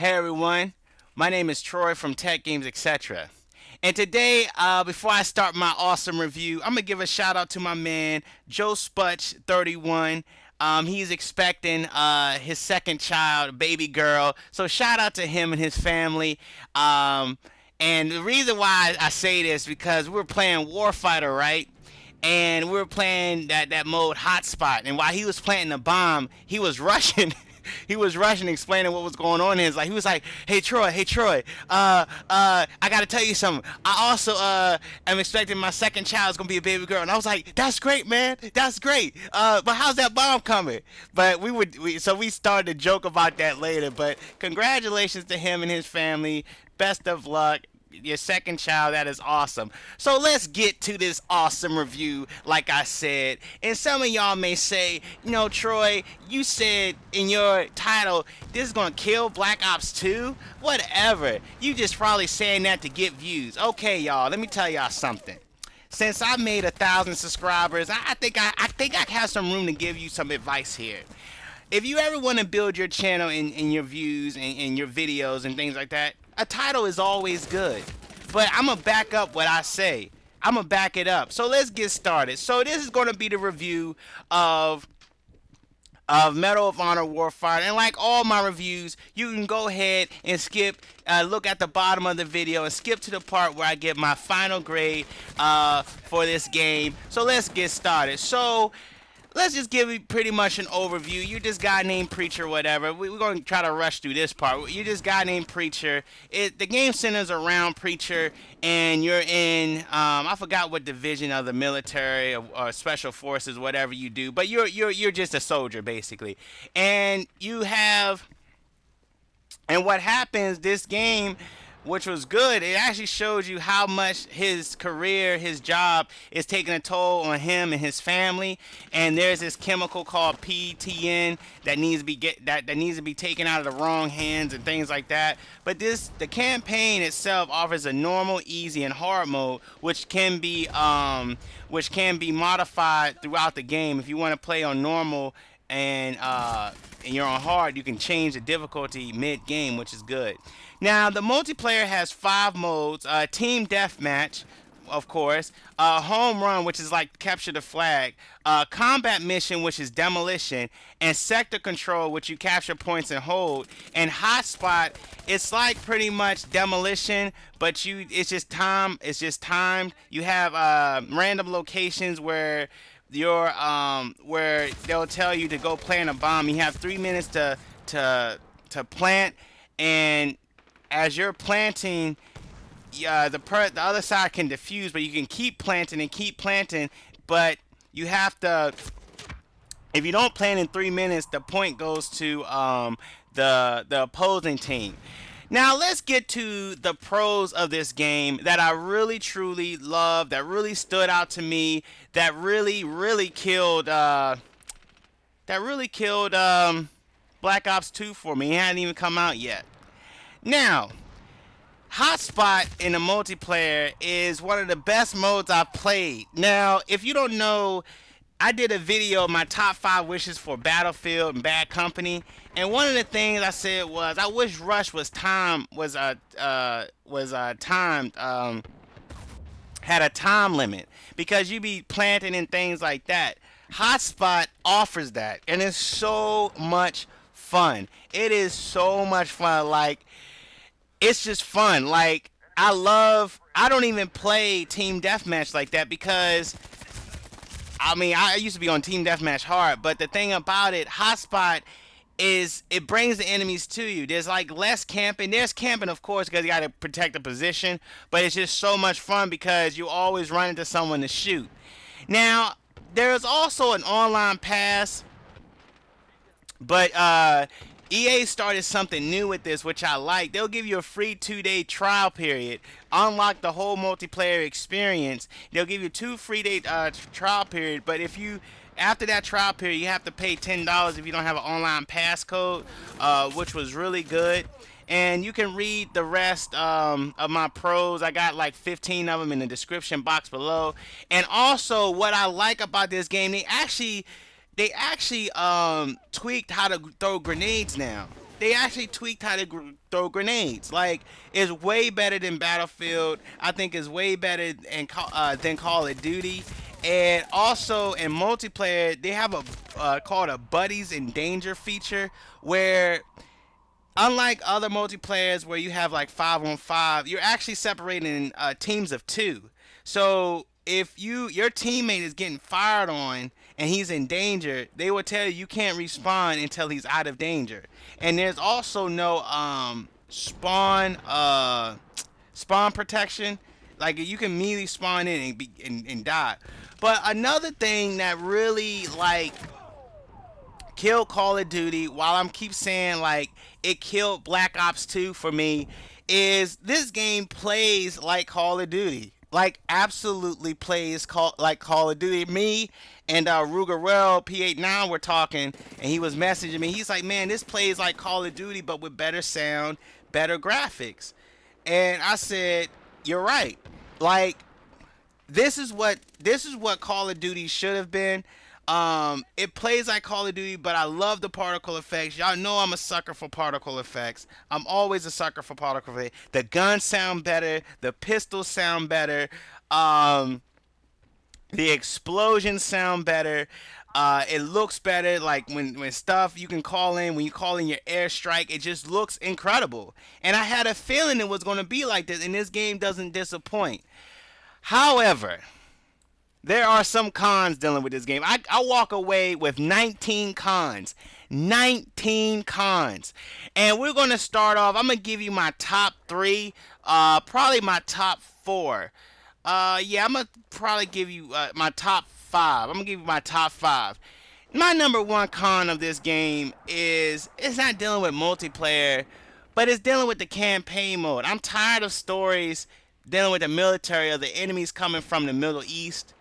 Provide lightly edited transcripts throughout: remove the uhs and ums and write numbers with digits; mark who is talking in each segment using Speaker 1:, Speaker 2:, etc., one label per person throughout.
Speaker 1: Hey everyone, my name is Troy from Tech Games Etc. And today, before I start my awesome review, I'm gonna give a shout out to my man Joe Sputch 31. He's expecting his second child, a baby girl. So shout out to him and his family. And the reason why I say this because we were playing Warfighter, right? And we were playing that mode Hotspot. And while he was planting the bomb, he was rushing. He was rushing, explaining what was going on. He was like, "Hey Troy, I gotta tell you something. I also am expecting my second child is gonna be a baby girl." And I was like, "That's great, man. That's great. But how's that bomb coming?" But so we started to joke about that later. But congratulations to him and his family. Best of luck. Your second child, that is awesome. So let's get to this awesome review. Like I said, and some of y'all may say, Troy, you said in your title this is gonna kill Black Ops 2. Whatever, you just probably saying that to get views. Okay, y'all, let me tell y'all something. Since I made 1,000 subscribers, I think I have some room to give you some advice here. If you ever want to build your channel and your views and your videos and things like that, a title is always good. But I'm going to back up what I say. I'm going to back it up. So let's get started. So this is going to be the review of Medal of Honor Warfighter. And like all my reviews, you can go ahead and skip, look at the bottom of the video and skip to the part where I get my final grade for this game. So let's get started. So let's just give you pretty much an overview. You're this guy named Preacher, whatever. We're going to try to rush through this part. You're this guy named Preacher. The game centers around Preacher, and you're in, I forgot what division of the military or special forces, whatever you do, but you're just a soldier, basically. And what happens, this game, which was good, it actually shows you how much his career, his job is taking a toll on him and his family. And there's this chemical called PTN that needs to be taken out of the wrong hands and things like that. But the campaign itself offers a normal, easy, and hard mode, which can be modified throughout the game. If you want to play on normal and you're on hard, you can change the difficulty mid-game, which is good. Now, the multiplayer has 5 modes. Team Deathmatch, of course. Home Run, which is like capture the flag. Combat Mission, which is demolition. And Sector Control, which you capture points and hold. And Hotspot, it's like pretty much demolition, but it's just timed. You have random locations where where they'll tell you to go plant a bomb. You have 3 minutes to plant, and as you're planting, the other side can defuse, but you can keep planting and keep planting. But you have to, if you don't plant in 3 minutes, the point goes to the opposing team. Now let's get to the pros of this game that I really truly love, that really stood out to me, that really killed Black Ops 2 for me. It hadn't even come out yet. Now, Hotspot in the multiplayer is one of the best modes I've played. Now, if you don't know, I did a video of my top 5 wishes for Battlefield and Bad Company, and one of the things I said was I wish Rush was timed, had a time limit, because you be planting and things like that. Hotspot offers that, and it's so much fun. It is so much fun. Like, it's just fun. Like, I don't even play Team Deathmatch like that because I used to be on Team Deathmatch hard, but the thing about it, Hotspot, is it brings the enemies to you. There's like less camping. There's camping, of course, because you got to protect the position, but it's just so much fun because you always run into someone to shoot. Now, there's also an online pass, but EA started something new with this, which I like. They'll give you a free 2-day trial period, unlock the whole multiplayer experience. They'll give you 2 free-day trial period, but after that trial period, you have to pay $10 if you don't have an online passcode, which was really good. And you can read the rest of my pros. I got like 15 of them in the description box below. And also, what I like about this game, they actually tweaked how to throw grenades now. they actually tweaked how to throw grenades. Like, it's way better than Battlefield. I think it's way better than Call of Duty. And also in multiplayer, they have a called a Buddies in Danger feature, where unlike other multiplayers where you have like 5-on-5, you're actually separating teams of two. So if your teammate is getting fired on and he's in danger, they will tell you can't respawn until he's out of danger. And there's also no spawn protection. Like, you can immediately spawn in and die. But another thing that really like killed Call of Duty, while I'm keep saying like it killed Black Ops 2 for me, is this game plays like Call of Duty. Like, absolutely plays like Call of Duty. Me and Rugerel P89 were talking, and he was messaging me. He's like, man, this plays like Call of Duty, but with better sound, better graphics. And I said, you're right. Like, this is what Call of Duty should have been. It plays like Call of Duty, but I love the particle effects. Y'all know I'm a sucker for particle effects. I'm always a sucker for particle effects. The guns sound better. The pistols sound better. The explosions sound better. It looks better. Like, when stuff you can call in, when you call in your airstrike, it just looks incredible. And I had a feeling it was going to be like this, and this game doesn't disappoint. However, there are some cons dealing with this game. I walk away with 19 cons. 19 cons. And we're going to start off. I'm going to give you my top 3. Probably my top 4. Yeah, I'm going to probably give you my top 5. I'm going to give you my top 5. My number 1 con of this game is it's not dealing with multiplayer, but it's dealing with the campaign mode. I'm tired of stories dealing with the military or the enemies coming from the Middle East.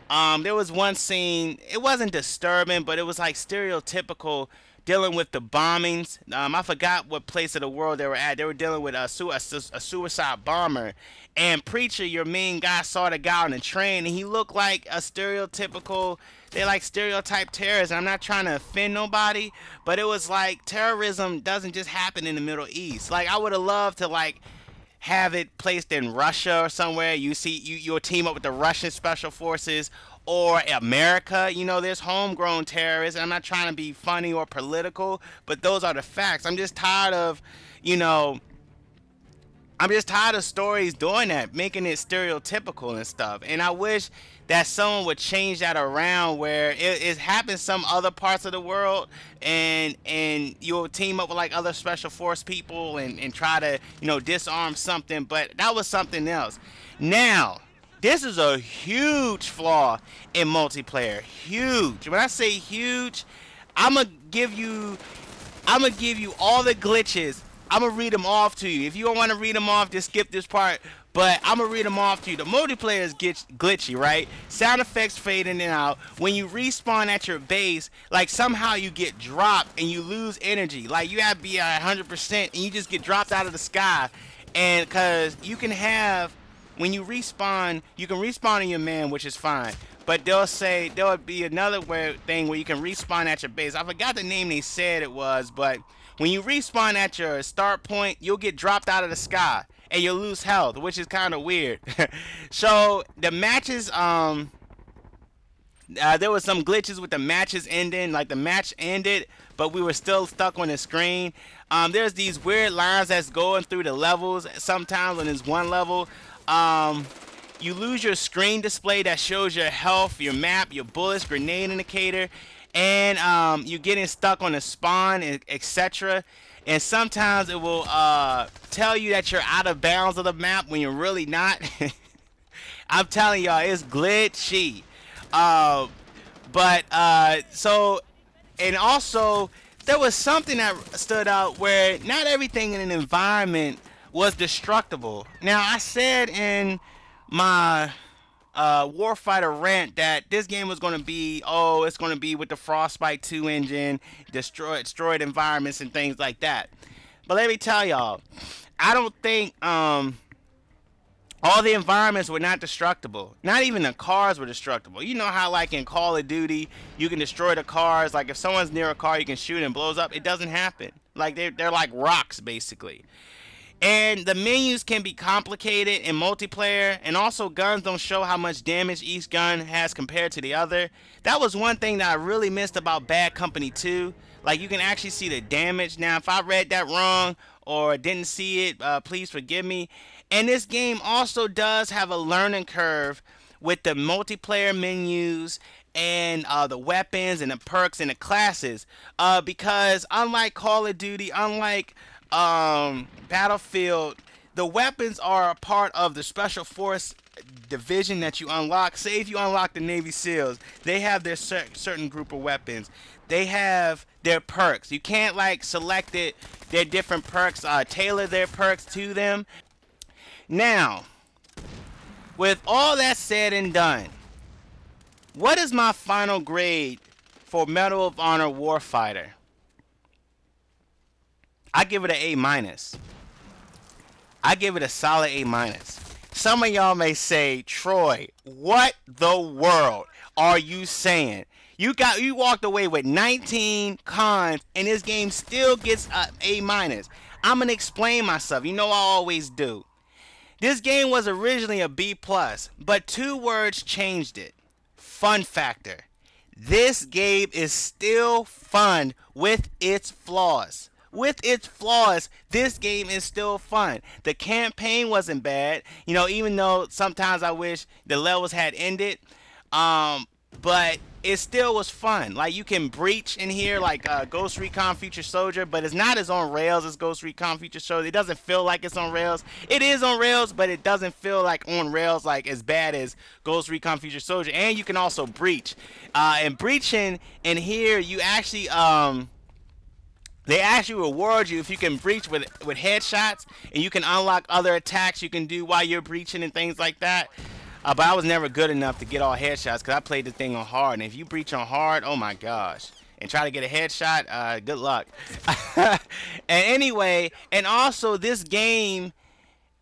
Speaker 1: There was one scene, it wasn't disturbing, but it was like stereotypical, dealing with the bombings. I forgot what place of the world they were at. They were dealing with a suicide bomber. And Preacher, your main guy, saw the guy on the train, and he looked like a stereotypical, they like stereotype terrorists. I'm not trying to offend nobody, but it was like terrorism doesn't just happen in the Middle East. Like, I would have loved to like have it placed in Russia or somewhere. You'll team up with the Russian special forces or America. You know, there's homegrown terrorists. And I'm not trying to be funny or political, but those are the facts. I'm just tired of, stories doing that, making it stereotypical and stuff. And I wish that someone would change that around, where it happens some other parts of the world, and you'll team up with like other special force people and try to disarm something. But that was something else. Now, this is a huge flaw in multiplayer. Huge. When I say huge, I'm gonna give you all the glitches. I'm gonna read them off to you. If you don't want to read them off, just skip this part. But I'm gonna read them off to you. The multiplayer is glitchy, right? Sound effects fade in and out. When you respawn at your base, like somehow you get dropped and you lose energy. Like, you have to be at 100% and you just get dropped out of the sky. And because you can have, when you respawn, you can respawn in your man, which is fine. But they'll say there would be another thing where you can respawn at your base. I forgot the name they said it was, but when you respawn at your start point, you'll get dropped out of the sky and you'll lose health, which is kind of weird. So the matches, there was some glitches with the matches ending. Like, the match ended, but we were still stuck on the screen. There's these weird lines that's going through the levels. Sometimes on this one level, you lose your screen display that shows your health, your map, your bullets, grenade indicator, and you're getting stuck on the spawn, etc. And sometimes it will tell you that you're out of bounds of the map when you're really not. I'm telling y'all, it's glitchy. So, and also, there was something that stood out where not everything in an environment was destructible. Now, I said in my Warfighter rant that this game was going to be, it's going to be with the Frostbite 2 engine, destroyed environments and things like that. But let me tell y'all, I don't think All the environments were not destructible. Not even the cars were destructible. You know how like in Call of Duty you can destroy the cars. Like if someone's near a car, you can shoot and it blows up. It doesn't happen. Like they're like rocks basically. And the menus can be complicated in multiplayer, and also guns don't show how much damage each gun has compared to the other. That was one thing that I really missed about Bad Company 2. Like you can actually see the damage. Now if I read that wrong or didn't see it, please forgive me. And this game also does have a learning curve with the multiplayer menus and the weapons and the perks and the classes, because unlike Call of Duty, unlike Battlefield, the weapons are a part of the special force division that you unlock. Say if you unlock the Navy SEALs, they have their certain group of weapons. They have their perks. You can't like select it, their different perks, tailor their perks to them. Now, with all that said and done, what is my final grade for Medal of Honor Warfighter? I give it an A minus. I give it a solid A minus. Some of y'all may say, Troy, what the world are you saying? You walked away with 19 cons and this game still gets an A minus. I'm gonna explain myself. You know I always do. This game was originally a B plus, but 2 words changed it. Fun factor. This game is still fun with its flaws. With its flaws, this game is still fun. The campaign wasn't bad, you know, even though sometimes I wish the levels had ended. But it still was fun. Like you can breach in here like Ghost Recon Future Soldier, but it's not as on rails as Ghost Recon Future Soldier. It doesn't feel like it's on rails. It is on rails, but it doesn't feel like on rails like as bad as Ghost Recon Future Soldier. And you can also breach. And breaching in here, you actually they actually reward you if you can breach with headshots, and you can unlock other attacks you can do while you're breaching and things like that. But I was never good enough to get all headshots because I played the thing on hard. And if you breach on hard, oh my gosh. And try to get a headshot, good luck. And anyway, and also this game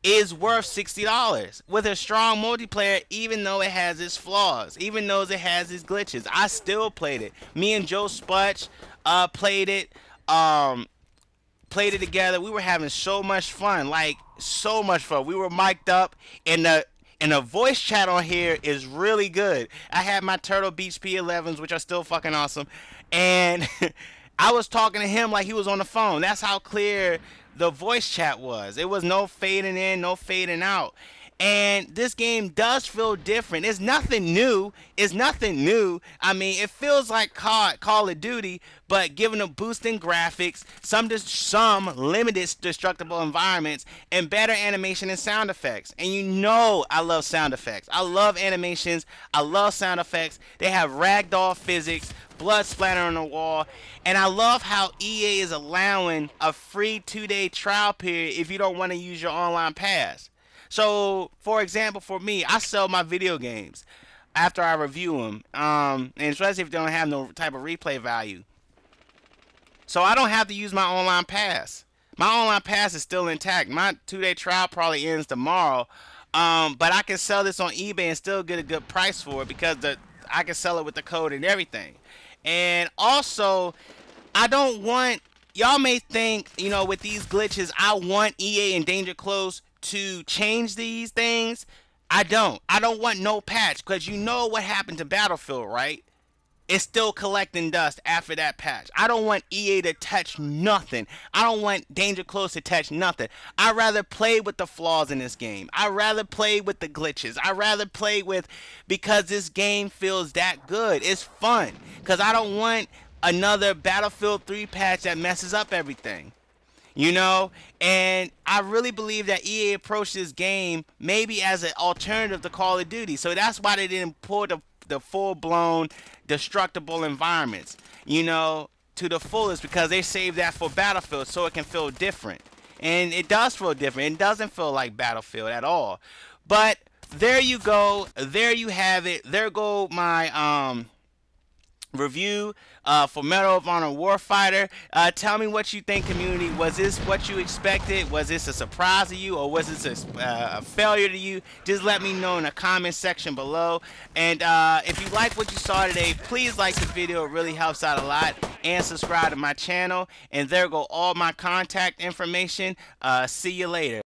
Speaker 1: is worth $60 with a strong multiplayer, even though it has its flaws, even though it has its glitches. I still played it. Me and Joe Sputch played it. Played it together. We were having so much fun, like so much fun. We were mic'd up, and the voice chat on here is really good. I had my Turtle Beach P11s, which are still fucking awesome, and I was talking to him like he was on the phone. That's how clear the voice chat was. It was no fading in, no fading out. And this game does feel different. It's nothing new. It's nothing new. I mean, it feels like Call of Duty, but given a boost in graphics, some limited destructible environments, and better animation and sound effects. And you know I love sound effects. I love animations. I love sound effects. They have ragdoll physics, blood splatter on the wall, and I love how EA is allowing a free 2-day trial period if you don't want to use your online pass. So, for example, for me, I sell my video games after I review them, and especially if they don't have no type of replay value. So I don't have to use my online pass. My online pass is still intact. My 2-day trial probably ends tomorrow, but I can sell this on eBay and still get a good price for it because I can sell it with the code and everything. And also, I don't want, y'all may think, you know, with these glitches, I want EA and Danger Close to change these things. I don't want no patch, because you know what happened to Battlefield, right? It's still collecting dust after that patch. I don't want EA to touch nothing. I don't want Danger Close to touch nothing. I'd rather play with the flaws in this game. I'd rather play with the glitches. I'd rather play with, because this game feels that good. It's fun, because I don't want another Battlefield 3 patch that messes up everything. You know, and I really believe that EA approached this game maybe as an alternative to Call of Duty. So that's why they didn't pull the full-blown destructible environments, you know, to the fullest, because they saved that for Battlefield so it can feel different. And it does feel different. It doesn't feel like Battlefield at all. But there you go. There you have it. There go my review for Medal of Honor Warfighter. Tell me what you think, community. Was this what you expected? Was this a surprise to you, or was this a failure to you? Just let me know in the comment section below. And if you like what you saw today, please like the video. It really helps out a lot. And subscribe to my channel. And there go all my contact information. See you later.